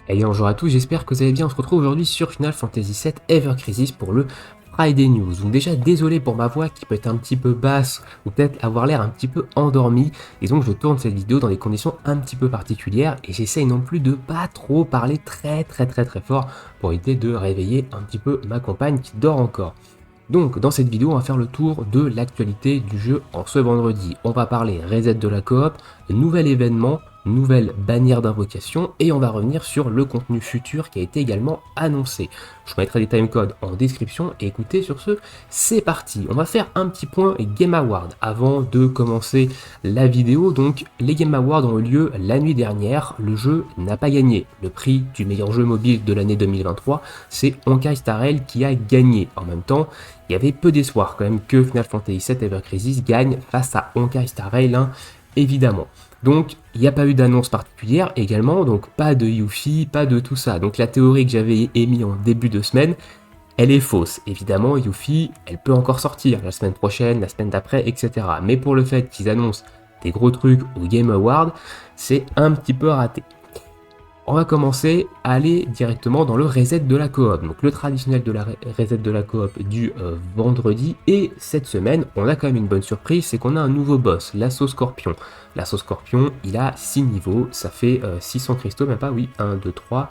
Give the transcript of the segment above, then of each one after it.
Et bonjour à tous, j'espère que vous allez bien. On se retrouve aujourd'hui sur Final Fantasy VII Ever Crisis pour le Friday News. Donc déjà désolé pour ma voix qui peut être un petit peu basse ou peut-être avoir l'air un petit peu endormi. Et donc je tourne cette vidéo dans des conditions un petit peu particulières et j'essaye non plus de pas trop parler très fort pour éviter de réveiller un petit peu ma compagne qui dort encore. Donc dans cette vidéo on va faire le tour de l'actualité du jeu en ce vendredi. On va parler reset de la coop, nouvel événement, nouvelle bannière d'invocation et on va revenir sur le contenu futur qui a été également annoncé. Je vous mettrai des timecodes en description et écoutez sur ce, c'est parti. On va faire un petit point Game Award avant de commencer la vidéo. Donc les Game Awards ont eu lieu la nuit dernière, le jeu n'a pas gagné. Le prix du meilleur jeu mobile de l'année 2023, c'est Honkai Star Rail qui a gagné. En même temps, il y avait peu d'espoir quand même que Final Fantasy VII Ever Crisis gagne face à Honkai Star Rail, hein, évidemment. Donc il n'y a pas eu d'annonce particulière également, donc pas de Yuffie, pas de tout ça. Donc la théorie que j'avais émise en début de semaine, elle est fausse. Évidemment, Yuffie, elle peut encore sortir la semaine prochaine, la semaine d'après, etc. Mais pour le fait qu'ils annoncent des gros trucs au Game Award, c'est un petit peu raté. On va commencer à aller directement dans le reset de la coop. Donc le traditionnel de la reset de la coop du vendredi. Et cette semaine, on a quand même une bonne surprise, c'est qu'on a un nouveau boss, l'Assaut Scorpion. L'Assaut Scorpion, il a 6 niveaux, ça fait 600 cristaux, même pas, oui, 1, 2, 3,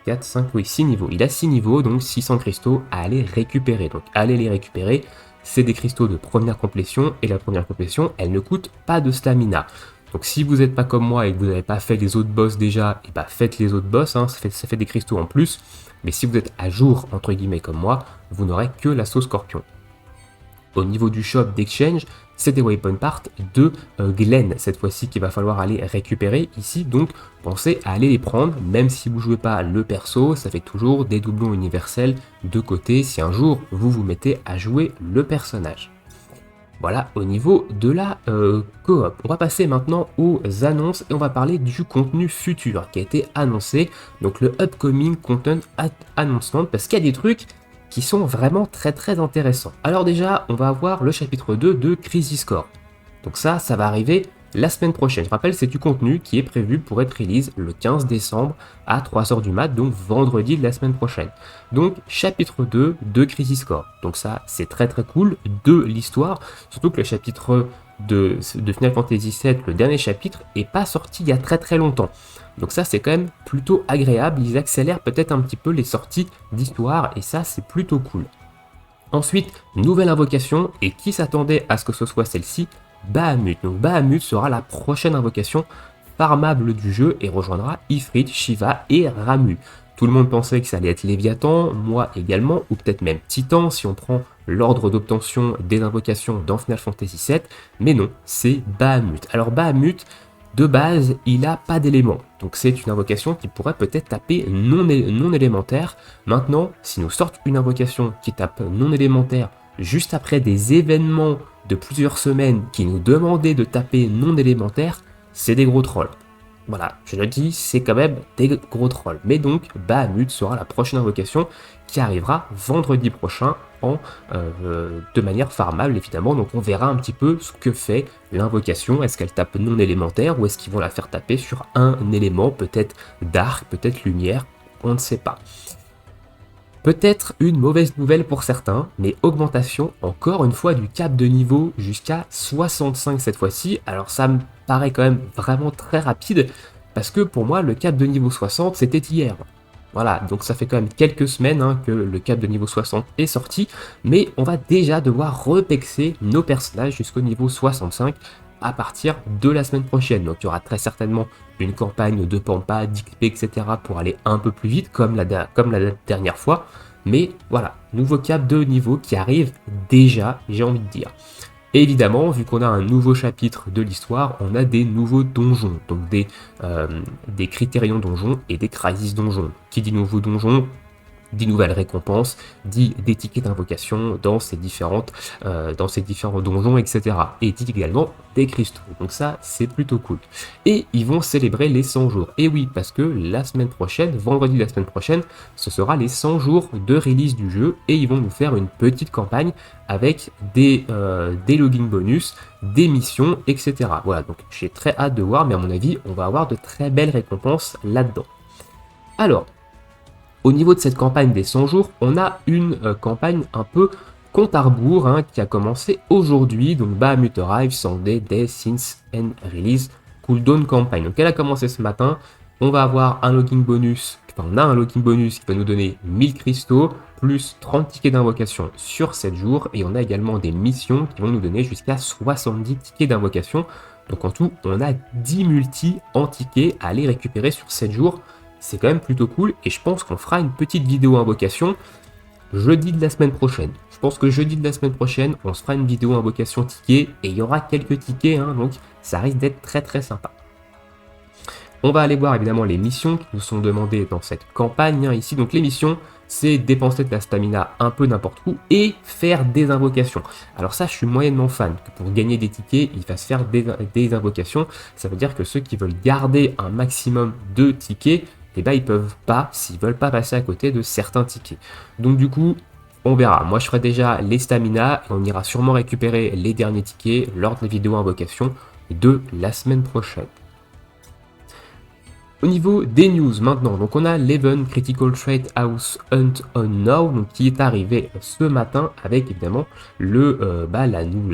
4, 5, oui, 6 niveaux. Il a 6 niveaux, donc 600 cristaux à aller récupérer. Donc allez les récupérer, c'est des cristaux de première complétion, et la première complétion, elle ne coûte pas de stamina. Donc si vous n'êtes pas comme moi et que vous n'avez pas fait les autres boss déjà, et bah faites les autres boss, hein, ça fait des cristaux en plus. Mais si vous êtes à jour, entre guillemets comme moi, vous n'aurez que l'assaut scorpion. Au niveau du shop d'exchange, c'est des weapon parts de Glen, cette fois-ci qu'il va falloir aller récupérer ici. Donc pensez à aller les prendre, même si vous ne jouez pas le perso, ça fait toujours des doublons universels de côté si un jour vous vous mettez à jouer le personnage. Voilà au niveau de la coop. On va passer maintenant aux annonces et on va parler du contenu futur qui a été annoncé. Donc le upcoming content announcement, parce qu'il y a des trucs qui sont vraiment très intéressants. Alors déjà, on va avoir le chapitre 2 de Crisis Core. Donc ça va arriver la semaine prochaine. Je rappelle, c'est du contenu qui est prévu pour être release le 15 décembre à 3h du mat, donc vendredi de la semaine prochaine. Donc chapitre 2 de Crisis Core. Donc ça, c'est très cool de l'histoire, surtout que le chapitre de Final Fantasy VII, le dernier chapitre, est pas sorti il y a très longtemps. Donc ça, c'est quand même plutôt agréable, ils accélèrent peut-être un petit peu les sorties d'histoire, et ça, c'est plutôt cool. Ensuite, nouvelle invocation, et qui s'attendait à ce que ce soit celle-ci? Bahamut. Donc Bahamut sera la prochaine invocation farmable du jeu et rejoindra Ifrit, Shiva et Ramuh. Tout le monde pensait que ça allait être Léviathan, moi également, ou peut-être même Titan si on prend l'ordre d'obtention des invocations dans Final Fantasy VII, mais non, c'est Bahamut. Alors Bahamut, de base, il n'a pas d'élément, donc c'est une invocation qui pourrait peut-être taper non élémentaire. Maintenant, si nous sortent une invocation qui tape non élémentaire juste après des événements de plusieurs semaines qui nous demandaient de taper non élémentaire, c'est des gros trolls. Voilà, je le dis, c'est quand même des gros trolls. Mais donc, Bahamut sera la prochaine invocation qui arrivera vendredi prochain de manière farmable, évidemment. Donc on verra un petit peu ce que fait l'invocation. Est-ce qu'elle tape non élémentaire ou est-ce qu'ils vont la faire taper sur un élément, peut-être dark, peut-être lumière, on ne sait pas. Peut-être une mauvaise nouvelle pour certains, mais augmentation encore une fois du cap de niveau jusqu'à 65 cette fois-ci. Alors ça me paraît quand même vraiment très rapide, parce que pour moi le cap de niveau 60 c'était hier. Voilà, donc ça fait quand même quelques semaines que le cap de niveau 60 est sorti, mais on va déjà devoir repexer nos personnages jusqu'au niveau 65 à partir de la semaine prochaine. Donc il y aura très certainement une campagne de Pampa, d'XP, etc. pour aller un peu plus vite, comme la dernière fois. Mais voilà, nouveau cap de niveau qui arrive déjà, j'ai envie de dire. Et évidemment, vu qu'on a un nouveau chapitre de l'histoire, on a des nouveaux donjons, donc des critérions donjons et des crisis donjons. Qui dit nouveaux donjons dit nouvelles récompenses, dit des tickets d'invocation dans ces différents donjons, etc. Et dit également des cristaux. Donc ça, c'est plutôt cool. Et ils vont célébrer les 100 jours. Et oui, parce que la semaine prochaine, vendredi de la semaine prochaine, ce sera les 100 jours de release du jeu et ils vont nous faire une petite campagne avec des login bonus, des missions, etc. Voilà, donc j'ai très hâte de voir, mais à mon avis, on va avoir de très belles récompenses là-dedans. Alors, au niveau de cette campagne des 100 jours, on a une campagne un peu compte à rebours hein, qui a commencé aujourd'hui, donc Bahamut Arrive, Sunday, Day, Since and Release, Cooldown Campaign. Donc elle a commencé ce matin, on va avoir un login bonus, enfin on a un login bonus qui va nous donner 1000 cristaux, plus 30 tickets d'invocation sur 7 jours, et on a également des missions qui vont nous donner jusqu'à 70 tickets d'invocation. Donc en tout, on a 10 multis en tickets à aller récupérer sur 7 jours. C'est quand même plutôt cool et je pense qu'on fera une petite vidéo invocation jeudi de la semaine prochaine. Je pense que jeudi de la semaine prochaine, on se fera une vidéo invocation ticket et il y aura quelques tickets, hein, donc ça risque d'être très très sympa. On va aller voir évidemment les missions qui nous sont demandées dans cette campagne hein, ici. Donc les missions, c'est dépenser de la stamina un peu n'importe où et faire des invocations. Alors ça, je suis moyennement fan que pour gagner des tickets, il fasse faire des invocations. Ça veut dire que ceux qui veulent garder un maximum de tickets, eh ben, ils peuvent pas, s'ils veulent pas passer à côté de certains tickets. Donc du coup, on verra. Moi, je ferai déjà les stamina et on ira sûrement récupérer les derniers tickets lors des vidéos invocation de la semaine prochaine. Au niveau des news maintenant, donc on a l'Event Critical Trait House Hunt on Now, donc qui est arrivé ce matin avec évidemment le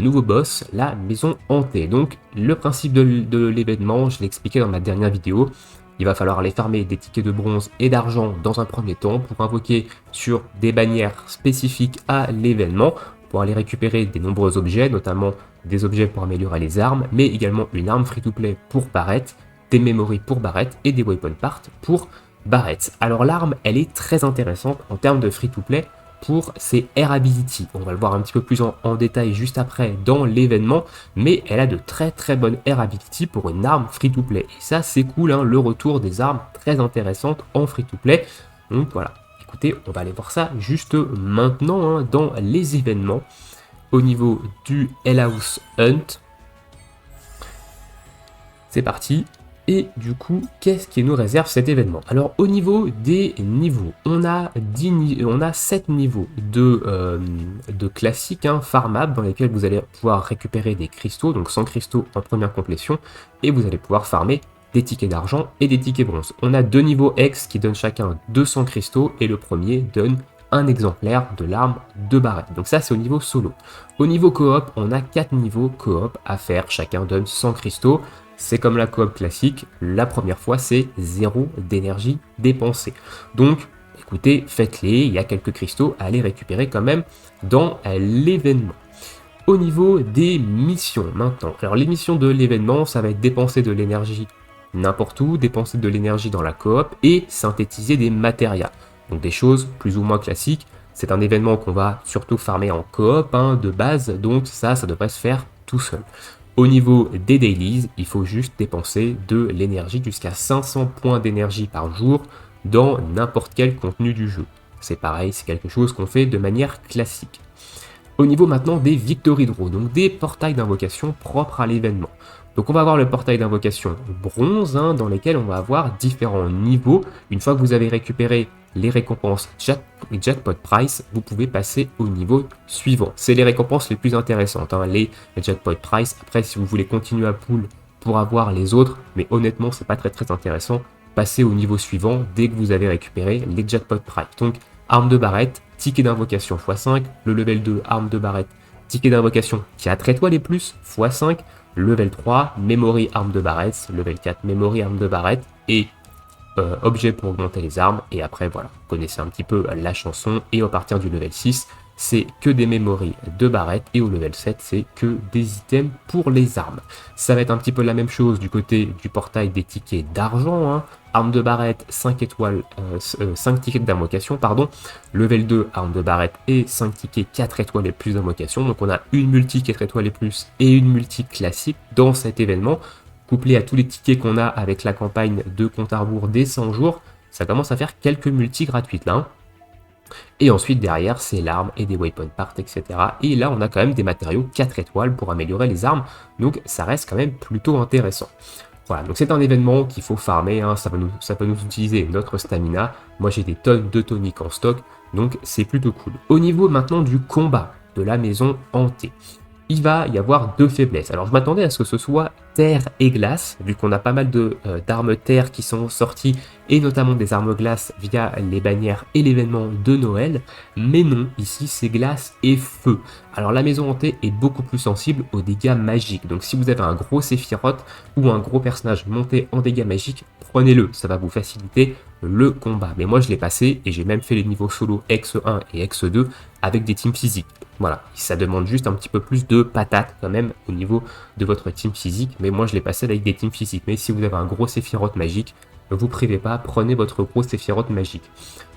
nouveau boss, la maison hantée. Donc le principe de l'événement, je l'ai expliqué dans ma dernière vidéo, il va falloir aller farmer des tickets de bronze et d'argent dans un premier temps pour invoquer sur des bannières spécifiques à l'événement, pour aller récupérer des nombreux objets, notamment des objets pour améliorer les armes, mais également une arme free-to-play pour Barrett, des memories pour Barrett et des weapon parts pour Barrett. Alors l'arme, elle est très intéressante en termes de free-to-play pour ses air ability. On va le voir un petit peu plus en détail juste après dans l'événement, mais elle a de très très bonnes air ability pour une arme free-to-play. Et ça c'est cool, hein, le retour des armes très intéressantes en free-to-play. Donc voilà, écoutez, on va aller voir ça juste maintenant hein, dans les événements. Au niveau du Hellhouse Hunt, c'est parti. Et du coup, qu'est-ce qui nous réserve cet événement? Alors au niveau des niveaux, on a 7 niveaux de classiques hein, farmables dans lesquels vous allez pouvoir récupérer des cristaux, donc 100 cristaux en première complétion, et vous allez pouvoir farmer des tickets d'argent et des tickets bronze. On a 2 niveaux X qui donnent chacun 200 cristaux, et le premier donne un exemplaire de l'arme de Barrett. Donc ça c'est au niveau solo. Au niveau coop, on a 4 niveaux coop à faire, chacun donne 100 cristaux. C'est comme la coop classique, la première fois c'est 0 d'énergie dépensée. Donc écoutez, faites-les, il y a quelques cristaux à aller récupérer quand même dans l'événement. Au niveau des missions maintenant, alors les missions de l'événement, ça va être dépenser de l'énergie n'importe où, dépenser de l'énergie dans la coop et synthétiser des matérias. Donc des choses plus ou moins classiques. C'est un événement qu'on va surtout farmer en coop hein, de base, donc ça devrait se faire tout seul. Au niveau des dailies, il faut juste dépenser de l'énergie jusqu'à 500 points d'énergie par jour dans n'importe quel contenu du jeu. C'est pareil, c'est quelque chose qu'on fait de manière classique. Au niveau maintenant des victory draws, donc des portails d'invocation propres à l'événement. Donc on va avoir le portail d'invocation bronze, hein, dans lesquels on va avoir différents niveaux. Une fois que vous avez récupéré les récompenses jackpot price, vous pouvez passer au niveau suivant. C'est les récompenses les plus intéressantes, hein, les jackpot price. Après, si vous voulez continuer à pull pour avoir les autres, mais honnêtement, c'est pas très intéressant, passez au niveau suivant dès que vous avez récupéré les jackpot price. Donc, arme de Barrett, ticket d'invocation x5, le level 2, arme de Barrett, ticket d'invocation 4 étoiles et plus, x5, level 3, memory arme de Barrett, level 4, memory arme de Barrett, et objet pour augmenter les armes, et après voilà, vous connaissez un petit peu la chanson, et à partir du level 6, c'est que des memories de Barrett, et au level 7, c'est que des items pour les armes. Ça va être un petit peu la même chose du côté du portail des tickets d'argent, hein. Arme de Barrett, 5 étoiles, 5 tickets d'invocation, pardon, level 2, arme de Barrett, et 5 tickets 4 étoiles et plus d'invocation, donc on a une multi 4 étoiles et plus, et une multi classique dans cet événement, couplé à tous les tickets qu'on a avec la campagne de compte à rebours des 100 jours, ça commence à faire quelques multis gratuites là. Hein. Et ensuite derrière, c'est l'arme et des weapon parts, etc. Et là, on a quand même des matériaux 4 étoiles pour améliorer les armes, donc ça reste quand même plutôt intéressant. Voilà, donc c'est un événement qu'il faut farmer, hein, ça peut nous utiliser notre stamina. Moi j'ai des tonnes de toniques en stock, donc c'est plutôt cool. Au niveau maintenant du combat de la maison hantée. il va y avoir deux faiblesses. Alors je m'attendais à ce que ce soit terre et glace, vu qu'on a pas mal d'armes terre qui sont sorties, et notamment des armes glace via les bannières et l'événement de Noël, mais non, ici c'est glace et feu. Alors la maison hantée est beaucoup plus sensible aux dégâts magiques, donc si vous avez un gros Sephiroth ou un gros personnage monté en dégâts magiques, prenez-le, ça va vous faciliter le combat. Mais moi je l'ai passé et j'ai même fait les niveaux solo X1 et X2 avec des teams physiques. Voilà, ça demande juste un petit peu plus de patates quand même au niveau de votre team physique, mais moi je l'ai passé avec des teams physiques. Mais si vous avez un gros Sephiroth magique, ne vous privez pas, prenez votre gros Sephiroth magique.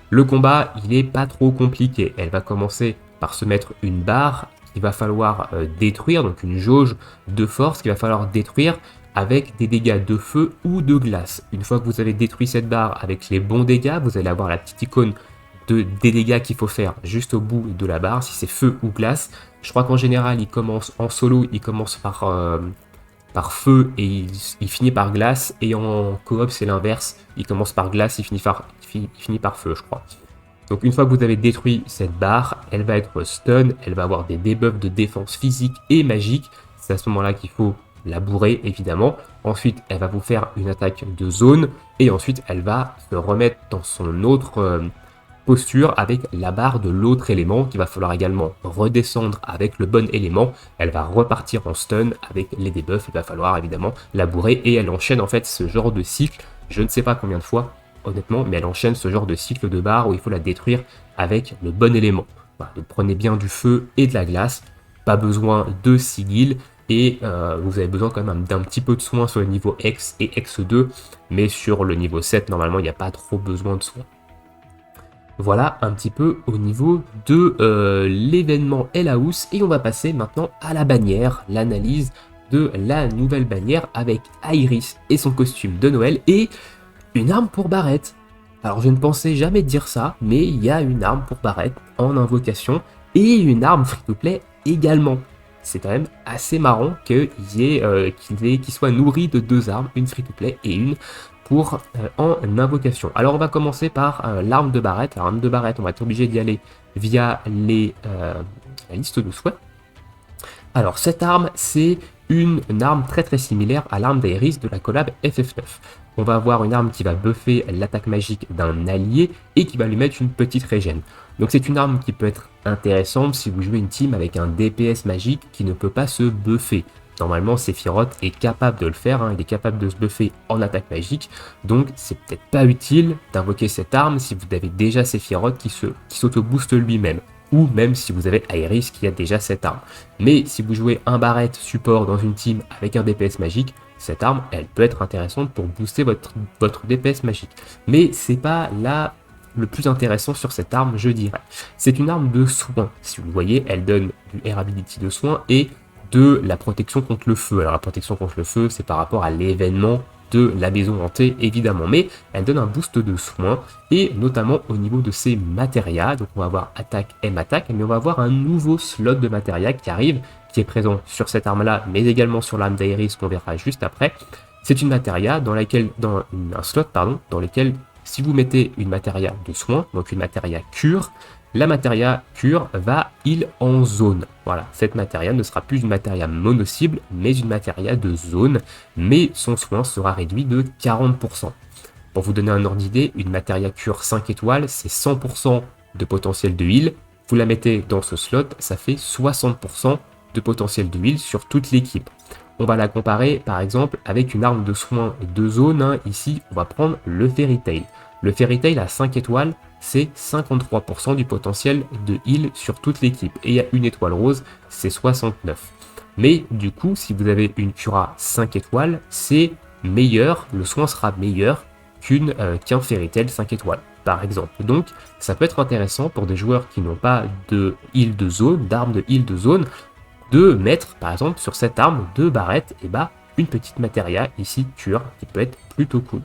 Le combat, il est pas trop compliqué. Elle va commencer par se mettre une barre qu'il va falloir détruire, donc une jauge de force qu'il va falloir détruire avec des dégâts de feu ou de glace. Une fois que vous avez détruit cette barre avec les bons dégâts, vous allez avoir la petite icône des dégâts qu'il faut faire juste au bout de la barre, si c'est feu ou glace. Je crois qu'en général, il commence en solo, il commence par feu et il finit par glace, et en coop c'est l'inverse, il commence par glace, il finit par feu, je crois. Donc une fois que vous avez détruit cette barre, elle va être stun, elle va avoir des debuffs de défense physique et magique, c'est à ce moment-là qu'il faut la bourrer évidemment. Ensuite elle va vous faire une attaque de zone, et ensuite elle va se remettre dans son autre posture avec la barre de l'autre élément qu'il va falloir également redescendre avec le bon élément. Elle va repartir en stun avec les debuffs, il va falloir évidemment la bourrer, et elle enchaîne en fait ce genre de cycle, je ne sais pas combien de fois honnêtement, mais elle enchaîne ce genre de cycle de barre où il faut la détruire avec le bon élément. Voilà, donc prenez bien du feu et de la glace, pas besoin de sigil, et vous avez besoin quand même d'un petit peu de soin sur le niveau X et X2, mais sur le niveau 7 normalement il n'y a pas trop besoin de soin. Voilà un petit peu au niveau de l'événement Hellhouse, et on va passer maintenant à la bannière, l'analyse de la nouvelle bannière avec Iris et son costume de Noël et une arme pour Barrett. Alors je ne pensais jamais dire ça, mais il y a une arme pour Barrett en invocation et une arme free-to-play également. C'est quand même assez marrant qu'il soit nourri de deux armes, une free-to-play et une pour en invocation. Alors on va commencer par l'arme de Barrett. Alors l'arme de Barrett, on va être obligé d'y aller via la liste de souhaits. Alors cette arme, c'est une arme très similaire à l'arme d'Iris de la collab FF9. On va avoir une arme qui va buffer l'attaque magique d'un allié et qui va lui mettre une petite régène. Donc c'est une arme qui peut être intéressante si vous jouez une team avec un DPS magique qui ne peut pas se buffer. Normalement Sephiroth est capable de le faire, il est capable de se buffer en attaque magique, donc c'est peut-être pas utile d'invoquer cette arme si vous avez déjà Sephiroth qui s'auto-booste lui-même, ou même si vous avez Iris qui a déjà cette arme. Mais si vous jouez un Barrett support dans une team avec un DPS magique, cette arme, elle peut être intéressante pour booster votre DPS magique. Mais c'est pas là le plus intéressant sur cette arme, je dirais. C'est une arme de soin. Si vous voyez, elle donne du Air Ability de soin et de la protection contre le feu. Alors la protection contre le feu, c'est par rapport à l'événement de la maison hantée évidemment, mais elle donne un boost de soin, et notamment au niveau de ses matérias. Donc on va avoir attaque, M attaque, mais on va avoir un nouveau slot de matérias qui arrive, qui est présent sur cette arme là, mais également sur l'arme d'Iris qu'on verra juste après. C'est une matéria un slot dans lequel si vous mettez une matéria de soin, donc une matéria cure, la matéria cure va heal en zone. Voilà, cette matéria ne sera plus une matéria mono-cible, mais une matéria de zone, mais son soin sera réduit de 40%. Pour vous donner un ordre d'idée, une matéria cure 5 étoiles, c'est 100% de potentiel de heal. Vous la mettez dans ce slot, ça fait 60% de potentiel de heal sur toute l'équipe. On va la comparer par exemple avec une arme de soin de zone. Ici, on va prendre le Fairy Tail. Le Fairy Tail à 5 étoiles, c'est 53% du potentiel de heal sur toute l'équipe. Et à une étoile rose, c'est 69%. Mais du coup, si vous avez une Cura 5 étoiles, c'est meilleur, le soin sera meilleur qu'un Fairy Tail 5 étoiles, par exemple. Donc, ça peut être intéressant pour des joueurs qui n'ont pas de heal de zone, d'armes de heal de zone, de mettre, par exemple, sur cette arme de Barrett, une petite matéria, ici, Cure, qui peut être plutôt cool.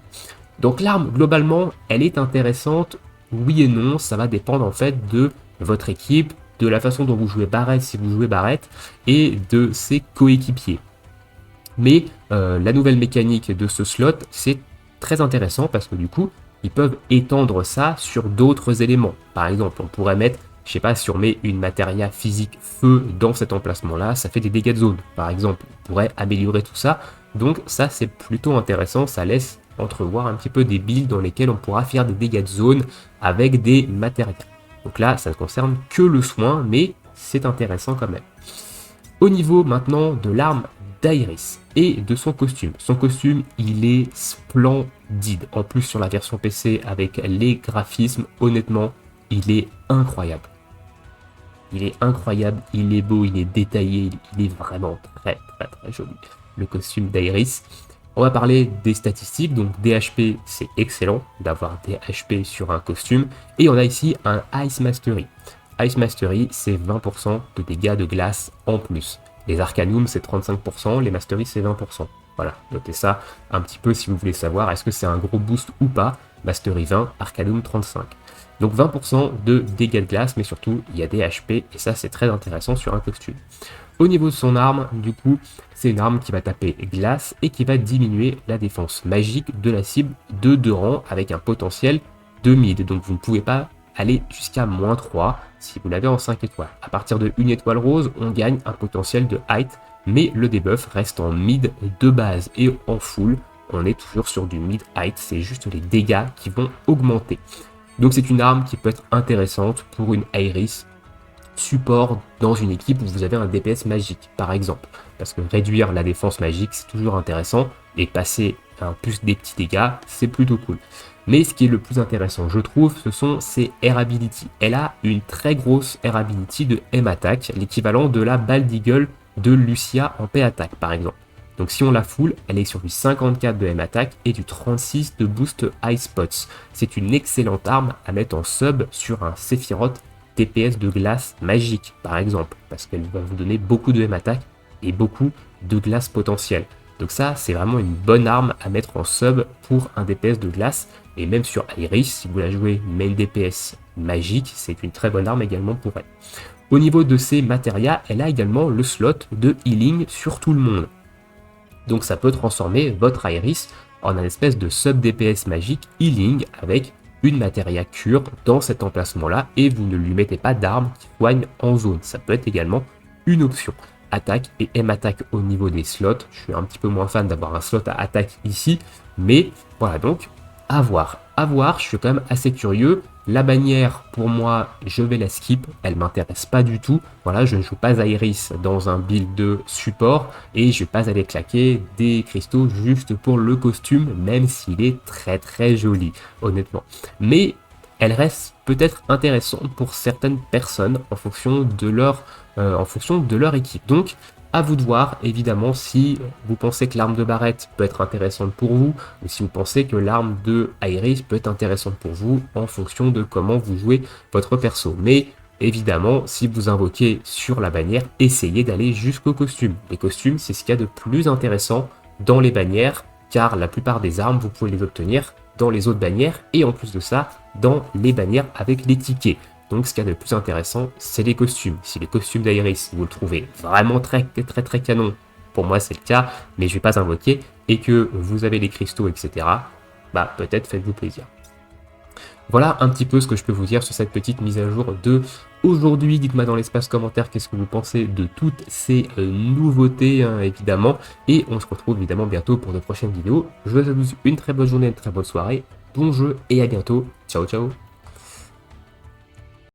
Donc l'arme, globalement, elle est intéressante, oui et non, ça va dépendre en fait de votre équipe, de la façon dont vous jouez Barrett si vous jouez Barrett, et de ses coéquipiers. Mais la nouvelle mécanique de ce slot, c'est très intéressant parce que du coup, ils peuvent étendre ça sur d'autres éléments. Par exemple, on pourrait mettre je sais pas, si on met une matéria physique feu dans cet emplacement-là, ça fait des dégâts de zone, par exemple. On pourrait améliorer tout ça. Donc ça, c'est plutôt intéressant, ça laisse entrevoir un petit peu des builds dans lesquels on pourra faire des dégâts de zone avec des matérias. Donc là, ça ne concerne que le soin, mais c'est intéressant quand même. Au niveau maintenant de l'arme d'Iris et de son costume. Son costume, il est splendide. En plus, sur la version PC, avec les graphismes, honnêtement, il est incroyable. Il est incroyable, il est beau, il est détaillé, il est vraiment très joli. Le costume d'Iris. On va parler des statistiques, donc DHP, c'est excellent d'avoir des HP sur un costume. Et on a ici un Ice Mastery. Ice Mastery, c'est 20% de dégâts de glace en plus. Les Arcanum, c'est 35%, les Mastery, c'est 20%. Voilà, notez ça un petit peu si vous voulez savoir, est-ce que c'est un gros boost ou pas. Mastery 20, Arcanum 35. Donc 20% de dégâts de glace, mais surtout, il y a des HP, et ça, c'est très intéressant sur un costume. Au niveau de son arme, du coup, c'est une arme qui va taper glace et qui va diminuer la défense magique de la cible de 2 rangs avec un potentiel de mid. Donc vous ne pouvez pas aller jusqu'à -3 si vous l'avez en 5 étoiles. À partir de 1 étoile rose, on gagne un potentiel de height, mais le debuff reste en mid de base et en full, on est toujours sur du mid height, c'est juste les dégâts qui vont augmenter. Donc c'est une arme qui peut être intéressante pour une Iris support dans une équipe où vous avez un DPS magique, par exemple. Parce que réduire la défense magique, c'est toujours intéressant, et passer un plus des petits dégâts, c'est plutôt cool. Mais ce qui est le plus intéressant, je trouve, ce sont ses Air Ability. Elle a une très grosse Air Ability de M-Attack, l'équivalent de la balle d'Eagle de Lucia en P-Attack, par exemple. Donc si on la full, elle est sur du 54 de M-Attack et du 36 de boost High Spots. C'est une excellente arme à mettre en sub sur un Sephiroth DPS de glace magique, par exemple, parce qu'elle va vous donner beaucoup de M-Attack et beaucoup de glace potentielle. Donc ça, c'est vraiment une bonne arme à mettre en sub pour un DPS de glace, et même sur Iris, si vous la jouez main DPS magique, c'est une très bonne arme également pour elle. Au niveau de ses matérias, elle a également le slot de healing sur tout le monde. Donc ça peut transformer votre Iris en un espèce de sub DPS magique healing avec une matéria cure dans cet emplacement-là et vous ne lui mettez pas d'armes qui soignent en zone. Ça peut être également une option. Attaque et M-Attack au niveau des slots. Je suis un petit peu moins fan d'avoir un slot à attaque ici, mais voilà, donc à voir. À voir, je suis quand même assez curieux. La bannière, pour moi, je vais la skip, elle m'intéresse pas du tout. Voilà, je ne joue pas Iris dans un build de support et je vais pas aller claquer des cristaux juste pour le costume, même s'il est très joli, honnêtement. Mais elle reste peut-être intéressante pour certaines personnes en fonction de leur équipe. Donc, à vous de voir, évidemment, si vous pensez que l'arme de Barrett peut être intéressante pour vous, ou si vous pensez que l'arme de Iris peut être intéressante pour vous, en fonction de comment vous jouez votre perso. Mais évidemment, si vous invoquez sur la bannière, essayez d'aller jusqu'au costume. Les costumes, c'est ce qu'il y a de plus intéressant dans les bannières, car la plupart des armes, vous pouvez les obtenir dans les autres bannières, et en plus de ça, dans les bannières avec les tickets. Donc ce qu'il y a de plus intéressant, c'est les costumes. Si les costumes d'Iris, vous le trouvez vraiment très canon, pour moi c'est le cas, mais je vais pas invoquer, et que vous avez les cristaux, etc., bah peut-être faites-vous plaisir. Voilà un petit peu ce que je peux vous dire sur cette petite mise à jour de aujourd'hui. Dites-moi dans l'espace commentaire qu'est-ce que vous pensez de toutes ces nouveautés, hein, évidemment, et on se retrouve évidemment bientôt pour de prochaines vidéos. Je vous souhaite une très bonne journée, une très bonne soirée, bon jeu, et à bientôt. Ciao ciao.